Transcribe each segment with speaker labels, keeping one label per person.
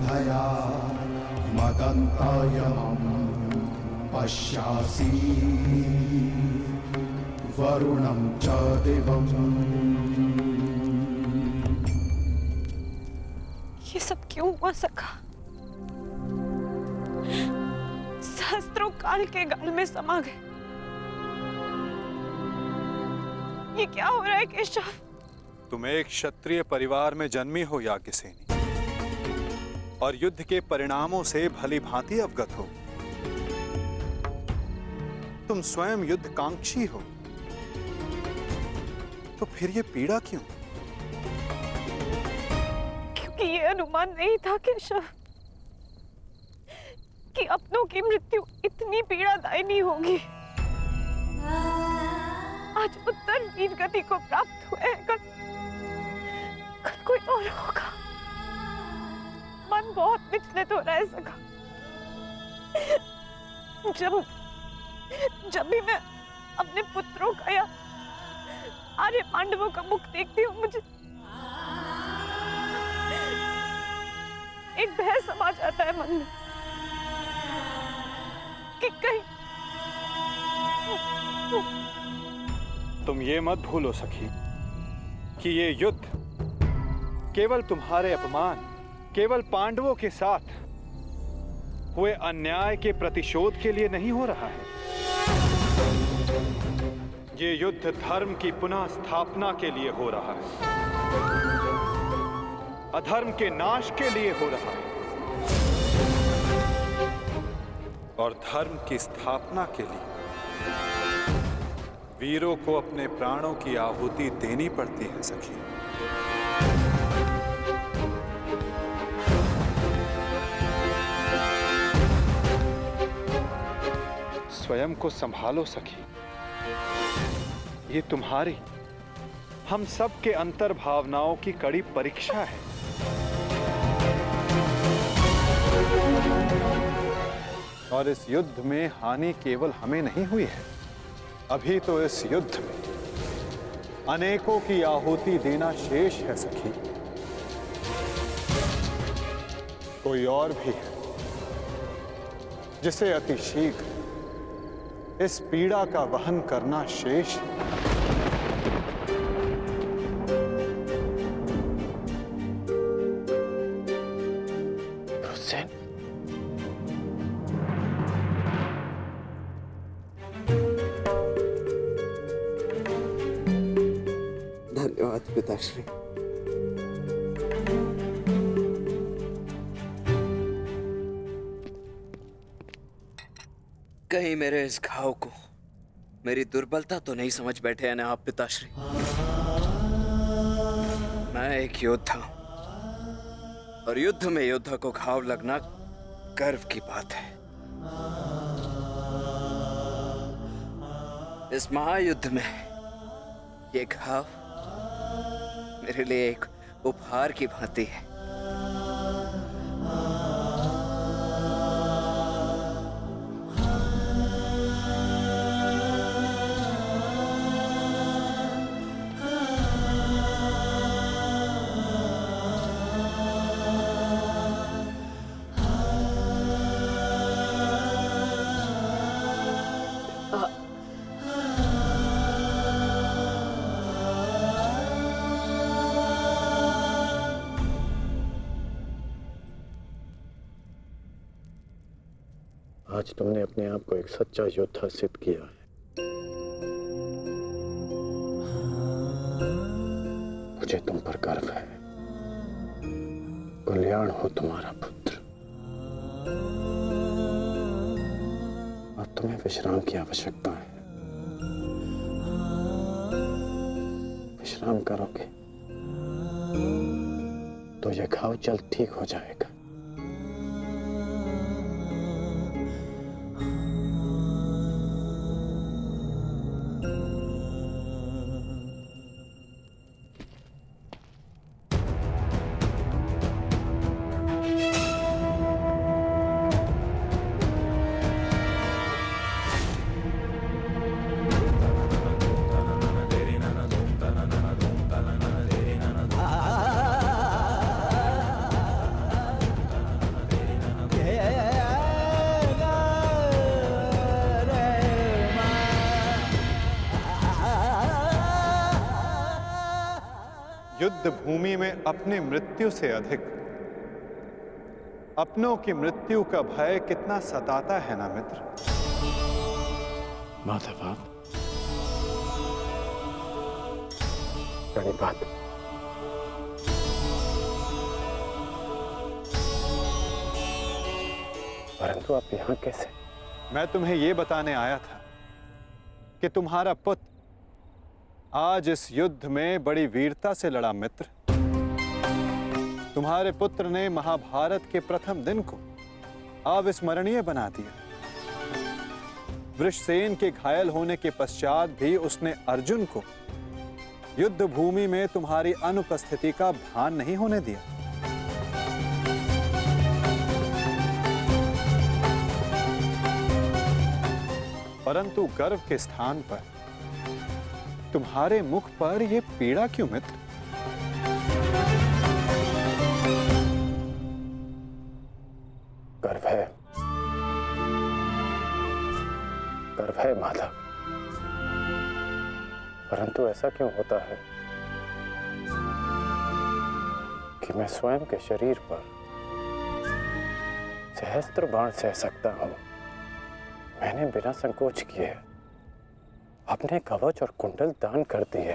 Speaker 1: समधया मदन्तायमं पश्यासि वरुणं च दिवम्।
Speaker 2: ये सब क्यों हुआ सखा? सहस्त्रों काल के गाल में समा गए। ये क्या हो रहा है केशव?
Speaker 3: तुम एक क्षत्रिय परिवार में जन्मी हो याज्ञसेनी, और युद्ध के परिणामों से भली भांति अवगत हो। तुम स्वयं युद्धकांक्षी हो, तो फिर ये पीड़ा क्यों?
Speaker 2: क्योंकि ये अनुमान नहीं था केशव कि अपनों की मृत्यु इतनी पीड़ादायिनी होगी। आज उत्तर वीर गति को प्राप्त हुए, कल कोई और होगा। मन बहुत विचलित हो रहा है सखा। जब भी मैं अपने पुत्रों का या आर्य पांडवों का मुख देखती हूँ, मुझे एक भय समा जाता है मन में कि कहीं।
Speaker 3: तुम ये मत भूलो सखी कि ये युद्ध केवल तुम्हारे अपमान, केवल पांडवों के साथ हुए अन्याय के प्रतिशोध के लिए नहीं हो रहा है। ये युद्ध धर्म की पुनः स्थापना के लिए हो रहा है, अधर्म के नाश के लिए हो रहा है, और धर्म की स्थापना के लिए वीरों को अपने प्राणों की आहुति देनी पड़ती है सखी। स्वयं को संभालो सखी। ये तुम्हारी, हम सब के अंतर भावनाओं की कड़ी परीक्षा है। और इस युद्ध में हानि केवल हमें नहीं हुई है, अभी तो इस युद्ध में अनेकों की आहुति देना शेष है सखी। कोई और भी है जिसे अति शीघ्र इस पीड़ा का वहन करना शेष है।
Speaker 4: धन्यवाद पिताश्री। कहीं मेरे इस घाव को मेरी दुर्बलता तो नहीं समझ बैठे हैं ना आप पिताश्री? मैं एक योद्धा हूं, और युद्ध में योद्धा को घाव लगना गर्व की बात है। इस महायुद्ध में ये घाव मेरे लिए एक उपहार की भांति है।
Speaker 5: आज तुमने अपने आप को एक सच्चा योद्धा सिद्ध किया है। मुझे तुम पर गर्व है। कल्याण हो तुम्हारा पुत्र। अब तुम्हें विश्राम की आवश्यकता है। विश्राम करोगे तो यह घाव जल्द ठीक हो जाएगा।
Speaker 3: युद्ध भूमि में अपनी मृत्यु से अधिक अपनों की मृत्यु का भय कितना सताता है ना मित्र।
Speaker 5: माधव, बात परंतु आप यहां कैसे?
Speaker 3: मैं तुम्हें यह बताने आया था कि तुम्हारा पुत्र आज इस युद्ध में बड़ी वीरता से लड़ा मित्र। तुम्हारे पुत्र ने महाभारत के प्रथम दिन को अविस्मरणीय बना दिया। वृषसेन के घायल होने के पश्चात भी उसने अर्जुन को युद्ध भूमि में तुम्हारी अनुपस्थिति का भान नहीं होने दिया। परंतु गर्व के स्थान पर तुम्हारे मुख पर यह पीड़ा क्यों मित्र?
Speaker 5: गर्व है माधव, परंतु ऐसा क्यों होता है कि मैं स्वयं के शरीर पर सहस्त्र बाण सह सकता हूं। मैंने बिना संकोच किए अपने कवच और कुंडल दान कर दिए।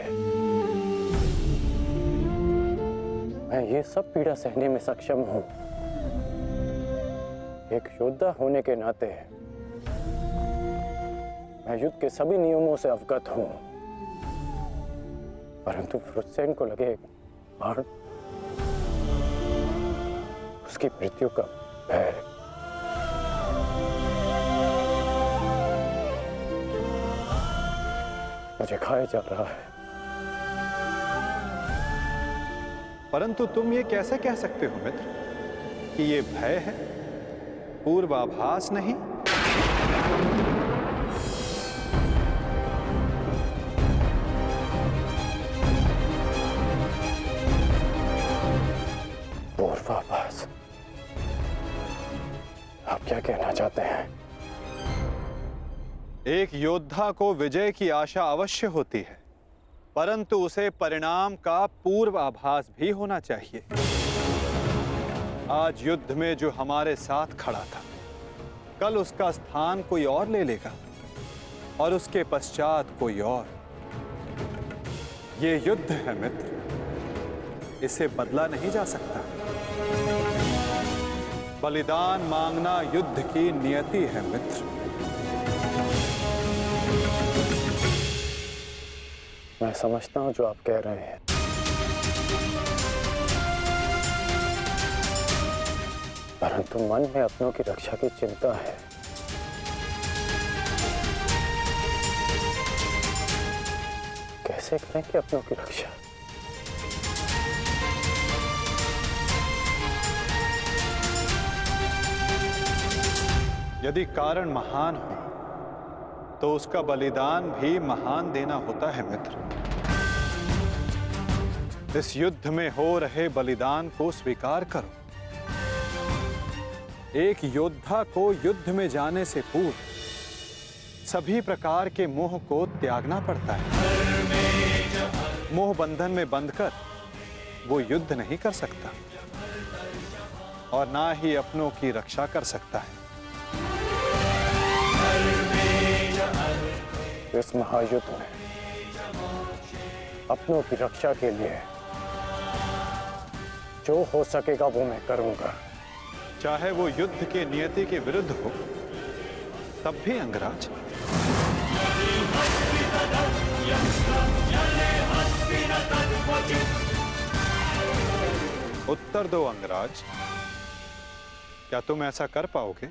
Speaker 5: मैं ये सब पीड़ा सहने में सक्षम हूं। एक योद्धा होने के नाते मैं युद्ध के सभी नियमों से अवगत हूं, परंतु वृषसेन को लगे बाण, उसकी मृत्यु का भय मुझे खाया जा रहा है।
Speaker 3: परंतु तुम ये कैसे कह सकते हो मित्र कि ये भय है, पूर्वाभास नहीं?
Speaker 5: पूर्वाभास? आप क्या कहना चाहते हैं?
Speaker 3: एक योद्धा को विजय की आशा अवश्य होती है, परंतु उसे परिणाम का पूर्वाभास भी होना चाहिए। आज युद्ध में जो हमारे साथ खड़ा था, कल उसका स्थान कोई और ले लेगा और उसके पश्चात कोई और। ये युद्ध है मित्र, इसे बदला नहीं जा सकता। बलिदान मांगना युद्ध की नियति है मित्र।
Speaker 5: मैं समझता हूं जो आप कह रहे हैं, परंतु मन में अपनों की रक्षा की चिंता है। कैसे करेंगे अपनों की रक्षा?
Speaker 3: यदि कारण महान हो तो उसका बलिदान भी महान देना होता है मित्र। इस युद्ध में हो रहे बलिदान को स्वीकार करो। एक योद्धा को युद्ध में जाने से पूर्व सभी प्रकार के मोह को त्यागना पड़ता है। मोह बंधन में बंधकर वो युद्ध नहीं कर सकता और ना ही अपनों की रक्षा कर सकता है।
Speaker 5: इस महायुद्ध में अपनों की रक्षा के लिए जो हो सकेगा वो मैं करूंगा,
Speaker 3: चाहे वो युद्ध के नियति के विरुद्ध हो तब भी अंगराज। उत्तर दो अंगराज, क्या तुम ऐसा कर पाओगे?